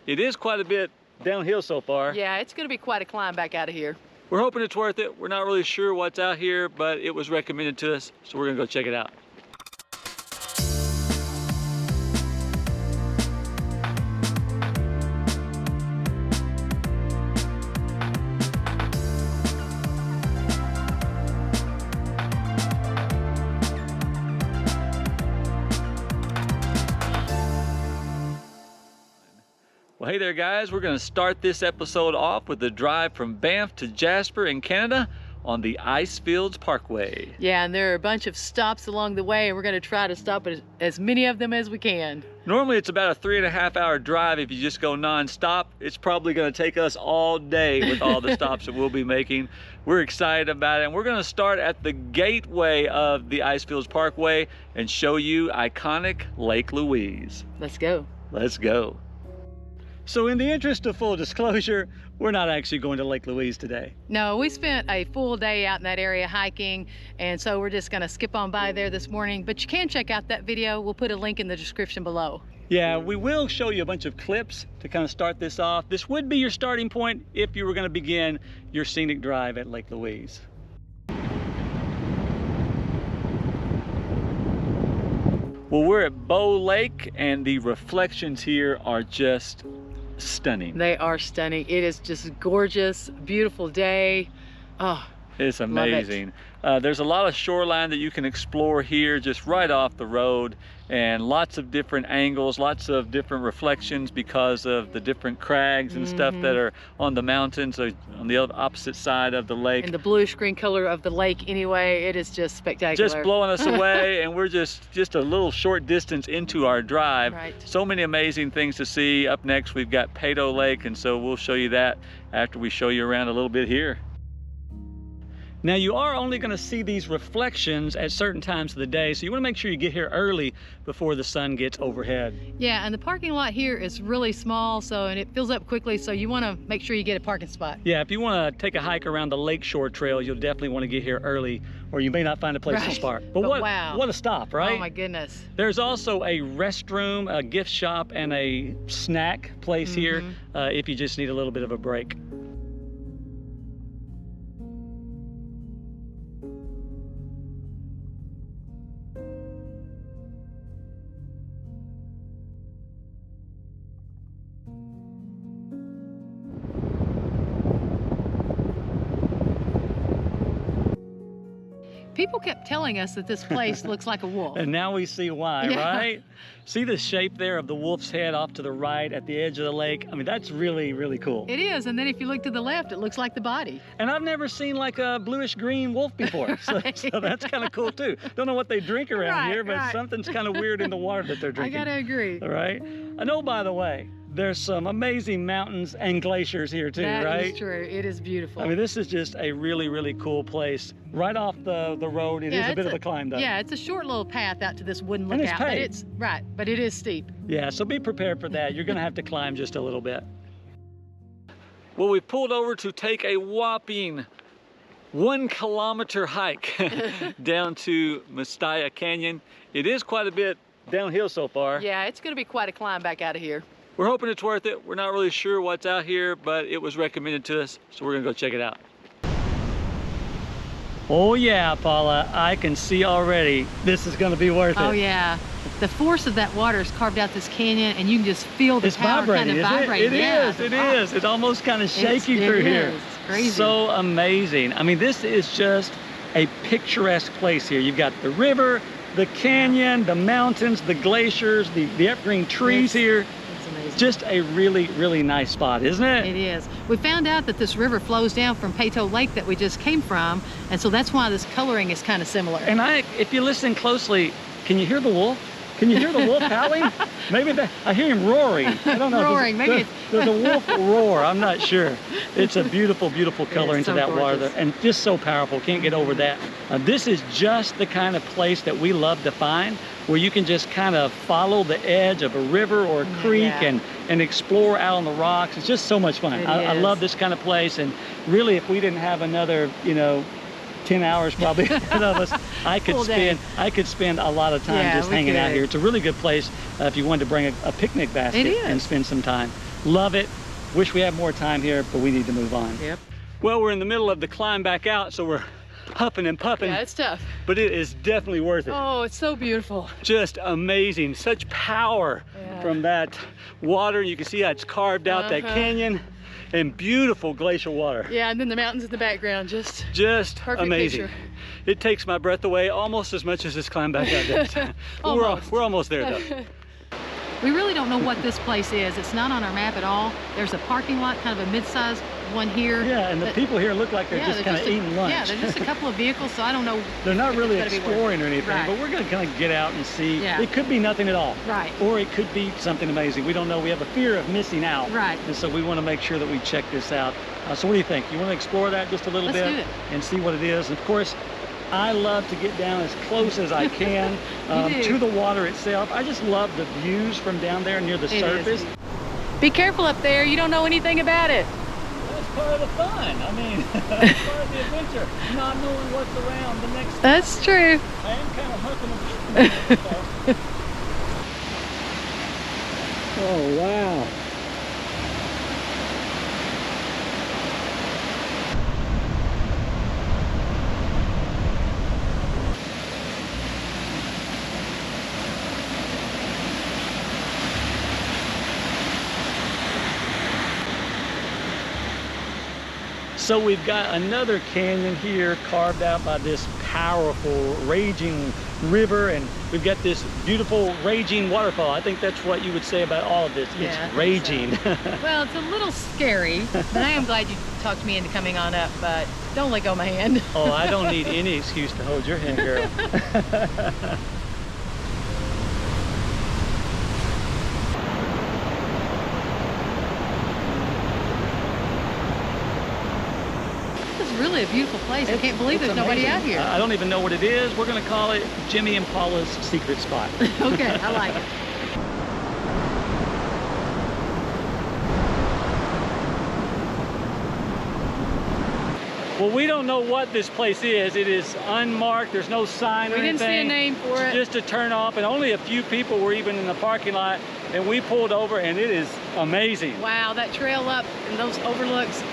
It is quite a bit downhill so far. Yeah, it's gonna be quite a climb back out of here. We're hoping it's worth it. We're not really sure what's out here, but it was recommended to us, so we're gonna go check it out. Well, hey there guys, we're gonna start this episode off with a drive from Banff to Jasper in Canada on the Icefields Parkway. Yeah, and there are a bunch of stops along the way, and we're gonna try to stop at as many of them as we can. Normally it's about a 3.5 hour drive if you just go non-stop. It's probably gonna take us all day with all the stops that we'll be making. We're excited about it, and we're gonna start at the gateway of the Icefields Parkway and show you iconic Lake Louise. Let's go. Let's go. So in the interest of full disclosure, we're not actually going to Lake Louise today. No, we spent a full day out in that area hiking, and so we're just gonna skip on by there this morning, but you can check out that video. We'll put a link in the description below. Yeah, we will show you a bunch of clips to kind of start this off. This would be your starting point if you were gonna begin your scenic drive at Lake Louise. Well, we're at Bow Lake, and the reflections here are just stunning. They are stunning. It is just gorgeous, beautiful day. Oh, it's amazing. There's a lot of shoreline that you can explore here just right off the road, and lots of different angles, lots of different reflections because of the different crags and stuff that are on the mountains on the opposite side of the lake. And the bluish green color of the lake anyway, it is just spectacular. Just blowing us away, and we're just a little short distance into our drive. Right. So many amazing things to see. Up next we've got Peyto Lake, and so we'll show you that after we show you around a little bit here. Now you are only going to see these reflections at certain times of the day, so you want to make sure you get here early before the sun gets overhead. Yeah, and the parking lot here is really small, and it fills up quickly, so you want to make sure you get a parking spot. Yeah, if you want to take a hike around the Lakeshore Trail, you'll definitely want to get here early, or you may not find a place to park. But wow, what a stop, right? Oh my goodness. There's also a restroom, a gift shop, and a snack place here if you just need a little bit of a break. People kept telling us that this place looks like a wolf. And now we see why, right? See the shape there of the wolf's head off to the right at the edge of the lake? I mean, that's really, really cool. It is, and then if you look to the left, it looks like the body. And I've never seen like a bluish green wolf before, so that's kind of cool too. Don't know what they drink around here, but something's kind of weird in the water that they're drinking. I gotta agree. All right? I know, by the way, there's some amazing mountains and glaciers here too, right? That is true. It is beautiful. I mean, this is just a really, really cool place. Right off the road, it is a bit of a climb though. Yeah, it's a short little path out to this wooden lookout, but it is steep. Yeah, so be prepared for that. You're gonna have to climb just a little bit. Well, we pulled over to take a whopping 1 kilometer hike down to Mastaya Canyon. It is quite a bit downhill so far. Yeah, it's gonna be quite a climb back out of here. We're hoping it's worth it. We're not really sure what's out here, but it was recommended to us, so we're gonna go check it out. Oh yeah, Paula, I can see already this is gonna be worth it. Oh yeah. The force of that water has carved out this canyon, and you can just feel the power kind of vibrating. It is. It's almost kind of shaking through here. It's crazy. So amazing. I mean, this is just a picturesque place here. You've got the river, the canyon, the mountains, the glaciers, the evergreen trees here. It's amazing. Just a really, really nice spot, isn't it? It is. We found out that this river flows down from Peyto Lake that we just came from, and so that's why this coloring is kind of similar. And if you listen closely, can you hear the wolf? Can you hear the wolf howling? Maybe I hear him roaring. I don't know. Roaring, maybe there's a wolf roar. I'm not sure. It's a beautiful, beautiful color into that water there, and just so powerful. Can't get over that. This is just the kind of place that we love to find, where you can just kind of follow the edge of a river or a creek and explore out on the rocks. It's just so much fun. I love this kind of place, and really, if we didn't have another, 10 hours probably ahead of us, I could spend a lot of time just hanging out here. It's a really good place if you wanted to bring a picnic basket and spend some time. Love it. Wish we had more time here, but we need to move on. Yep. Well, we're in the middle of the climb back out, so we're huffing and puffing. Yeah, it's tough. But it is definitely worth it. Oh, it's so beautiful. Just amazing. Such power from that water. You can see how it's carved out that canyon, and beautiful glacial water. Yeah, and then the mountains in the background, just perfect amazing. picture. It takes my breath away almost as much as this climb back out does. We're almost there though. We really don't know what this place is. It's not on our map at all. There's a parking lot, kind of a mid-sized one here. Yeah, and the people here look like they're just kind of eating lunch. Yeah, they're just a couple of vehicles, so I don't know. They're not really exploring or anything, but we're going to kind of get out and see. Yeah. It could be nothing at all. Right. Or it could be something amazing. We don't know. We have a fear of missing out. Right. And so we want to make sure that we check this out. So what do you think? You want to explore that just a little bit? Let's do it. And see what it is. And of course, I love to get down as close as I can to the water itself. I just love the views from down there near the surface. Be careful up there. You don't know anything about it. That's part of the fun. I mean, that's part of the adventure. Not knowing what's around the next. That's true. I am kind of huffing. Oh, wow. So we've got another canyon here carved out by this powerful raging river, and we've got this beautiful raging waterfall. I think that's what you would say about all of this. Yeah, it's raging. So. Well, it's a little scary, but I am glad you talked me into coming on up, but don't let go of my hand. Oh, I don't need any excuse to hold your hand, girl. Really a beautiful place. I can't believe there's nobody out here. I don't even know what it is. We're going to call it Jimmy and Paula's secret spot. Okay, I like it. Well, we don't know what this place is. It is unmarked. There's no sign or anything. We didn't see a name for it. Just a turn off, and only a few people were even in the parking lot, and we pulled over, and it is amazing. Wow, that trail up and those overlooks.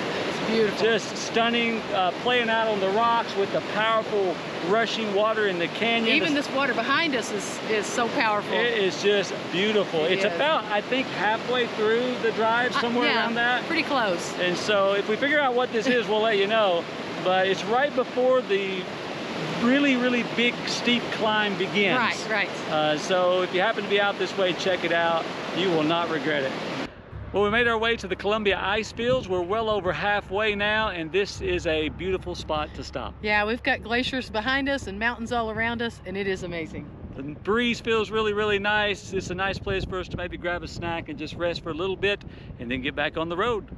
Beautiful. Just stunning, playing out on the rocks with the powerful rushing water in the canyon. Even this water behind us is so powerful. It is just beautiful. It's about, I think, halfway through the drive, somewhere around that. Pretty close. And so if we figure out what this is, we'll let you know. But it's right before the really, really big, steep climb begins. Right. So if you happen to be out this way, check it out. You will not regret it. Well, we made our way to the Columbia Icefields. We're well over halfway now, and this is a beautiful spot to stop. Yeah, we've got glaciers behind us and mountains all around us, and it is amazing. The breeze feels really, really nice. It's a nice place for us to maybe grab a snack and just rest for a little bit and then get back on the road.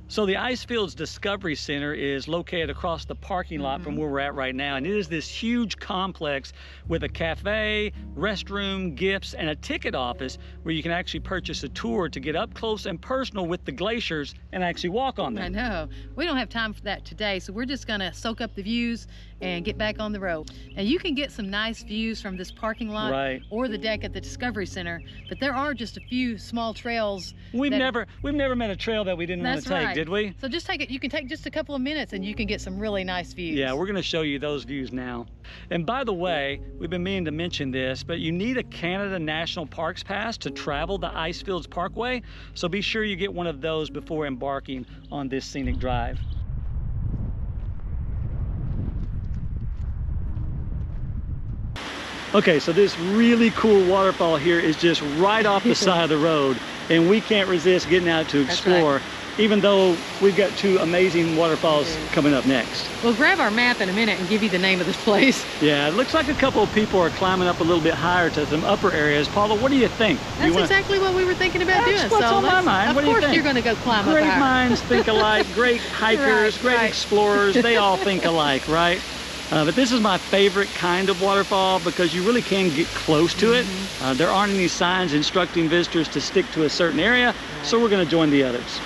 So the Icefields Discovery Center is located across the parking lot from where we're at right now, and it is this huge complex with a cafe, restroom, gifts, and a ticket office where you can actually purchase a tour to get up close and personal with the glaciers and actually walk on them. I know. We don't have time for that today, so we're just gonna soak up the views and get back on the road. And you can get some nice views from this parking lot or the deck at the Discovery Center, but there are just a few small trails. We've never met a trail that we didn't want to take, did we? So just take it. You can take just a couple of minutes and you can get some really nice views. Yeah, we're going to show you those views now. And by the way, we've been meaning to mention this, but you need a Canada National Parks Pass to travel the Icefields Parkway. So be sure you get one of those before embarking on this scenic drive. Okay, so this really cool waterfall here is just right off the side of the road, and we can't resist getting out to explore, even though we've got two amazing waterfalls coming up next. We'll grab our map in a minute and give you the name of this place. Yeah, it looks like a couple of people are climbing up a little bit higher to some upper areas. Paula, what do you think? That's exactly what we were thinking about doing. That's what's on my mind. What do you think? Of course you're going to go climb up higher. Great minds think alike, great hikers, great explorers, they all think alike, right? But this is my favorite kind of waterfall because you really can get close to it. There aren't any signs instructing visitors to stick to a certain area, so we're going to join the others.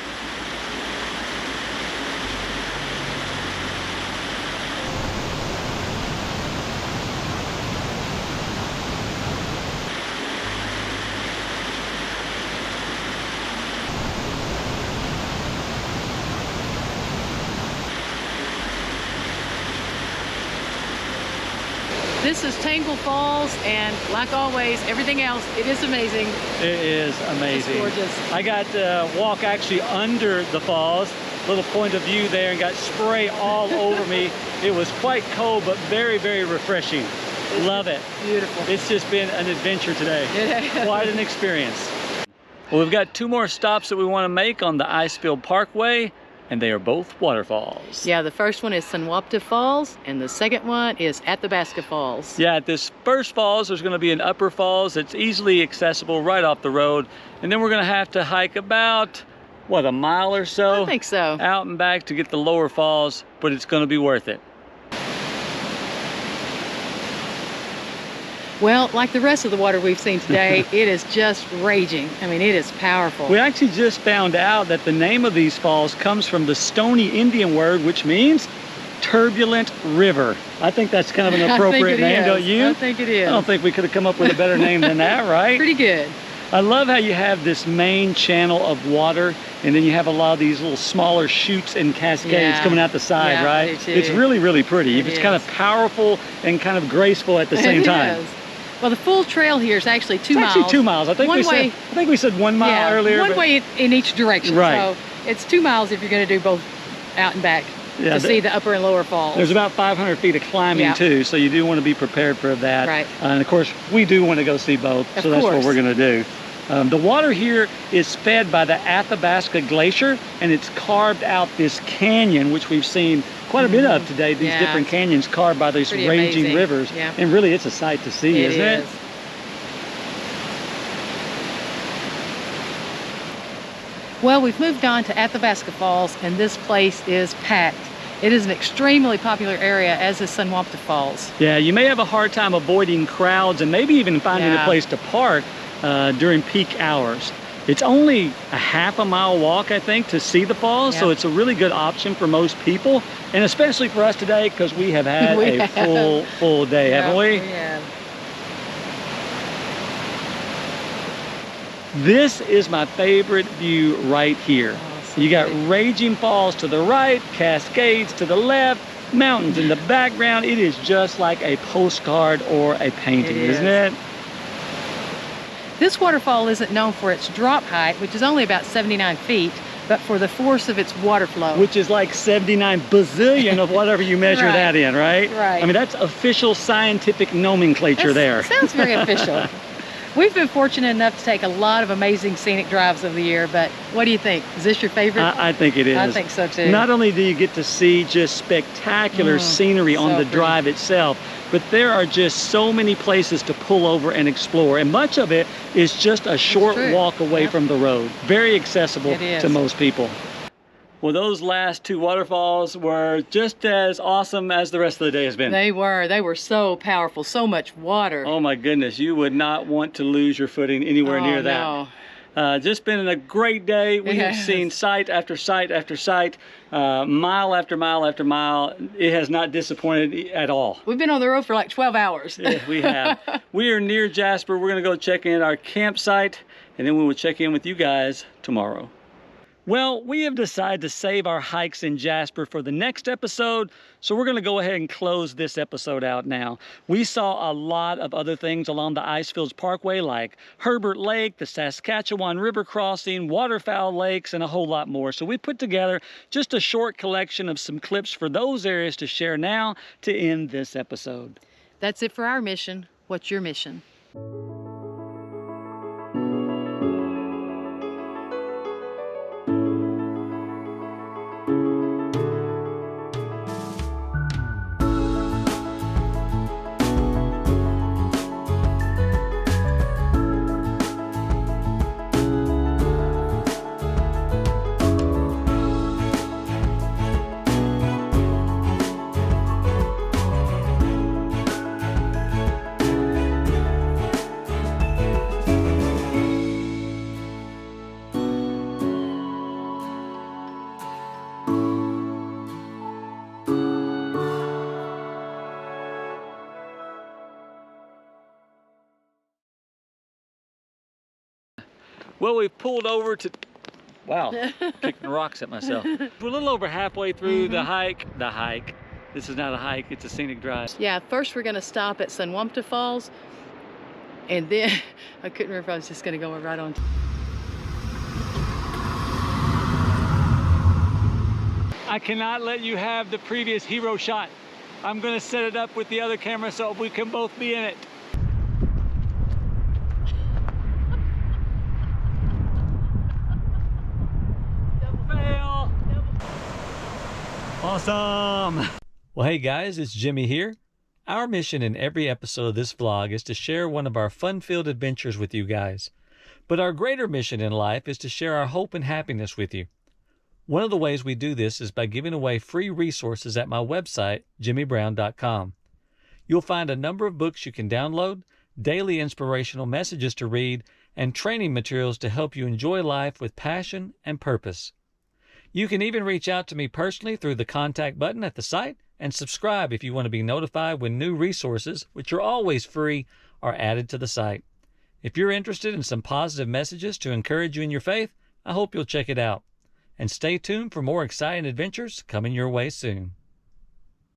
This is Tangle Falls, and like always, everything else, it is amazing. It is amazing. It's gorgeous. I got to walk actually under the falls, little point of view there, and got spray all over me. It was quite cold, but very, very refreshing. Love it. Beautiful. It's just been an adventure today. Quite an experience. Well, we've got 2 more stops that we want to make on the Icefields Parkway, and they are both waterfalls. Yeah, the first one is Sunwapta Falls, and the second one is Athabasca Falls. Yeah, at this first falls, there's going to be an upper falls that's easily accessible right off the road, and then we're going to have to hike about, what, a mile or so? I think so. Out and back to get the lower falls, but it's going to be worth it. Well, like the rest of the water we've seen today, it is just raging. I mean, it is powerful. We actually just found out that the name of these falls comes from the Stony Indian word, which means turbulent river. I think that's kind of an appropriate name, don't you? I think it is. I don't think we could have come up with a better name than that, right? Pretty good. I love how you have this main channel of water, and then you have a lot of these little smaller chutes and cascades coming out the side, right? It's really, really pretty. It's kind of powerful and kind of graceful at the same time. Is. Well, the full trail here is actually 2 miles. Actually 2 miles. I think we said 1 mile earlier. One way in each direction. Right. So it's 2 miles if you're going to do both out and back to see the upper and lower falls. There's about 500 feet of climbing too, so you do want to be prepared for that. Right. And of course, we do want to go see both, so that's what we're going to do. The water here is fed by the Athabasca Glacier, and it's carved out this canyon, which we've seen quite a bit of today, these different canyons carved by these raging rivers. Yeah. And really, it's a sight to see, isn't it? Well, we've moved on to Athabasca Falls, and this place is packed. It is an extremely popular area, as is Sunwapta Falls. Yeah, you may have a hard time avoiding crowds and maybe even finding a place to park during peak hours. It's only a half-a mile walk, I think, to see the falls, so it's a really good option for most people, and especially for us today because we have had a full day, haven't we? We have. This is my favorite view right here. You got raging falls to the right, cascades to the left, mountains in the background. It is just like a postcard or a painting, isn't it? This waterfall isn't known for its drop height, which is only about 79 feet, but for the force of its water flow. Which is like 79 bazillion of whatever you measure that in, right? Right. I mean, that's official scientific nomenclature there. Sounds very official. We've been fortunate enough to take a lot of amazing scenic drives over the year, but what do you think? Is this your favorite? I think it is. I think so too. Not only do you get to see just spectacular scenery on the drive itself, but there are just so many places to pull over and explore, and much of it is just a short walk away from the road. Very accessible to most people. Well, those last 2 waterfalls were just as awesome as the rest of the day has been. They were so powerful, so much water. Oh my goodness, you would not want to lose your footing anywhere near that. No. Just been a great day. We have seen site after site after site, mile after mile after mile. It has not disappointed at all. We've been on the road for like 12 hours. Yeah, we have. We are near Jasper. We're gonna go check in our campsite, and then we will check in with you guys tomorrow. Well, we have decided to save our hikes in Jasper for the next episode, so we're going to go ahead and close this episode out now. We saw a lot of other things along the Icefields Parkway, like Herbert Lake, the Saskatchewan River crossing, waterfowl lakes, and a whole lot more. So we put together just a short collection of some clips for those areas to share now to end this episode. That's it for our mission. What's your mission? Well, we've pulled over to, wow, kicking rocks at myself. We're a little over halfway through the hike, This is not a hike, it's a scenic drive. Yeah, first we're gonna stop at Sunwamta Falls, and then I couldn't remember if I was just gonna go right on. I cannot let you have the previous hero shot. I'm gonna set it up with the other camera so we can both be in it. Fail! Awesome! Well, hey guys, it's Jimmy here. Our mission in every episode of this vlog is to share one of our fun-filled adventures with you guys. But our greater mission in life is to share our hope and happiness with you. One of the ways we do this is by giving away free resources at my website, jimmybrown.com. You'll find a number of books you can download, daily inspirational messages to read, and training materials to help you enjoy life with passion and purpose. You can even reach out to me personally through the contact button at the site and subscribe if you want to be notified when new resources, which are always free, are added to the site. If you're interested in some positive messages to encourage you in your faith, I hope you'll check it out. And stay tuned for more exciting adventures coming your way soon.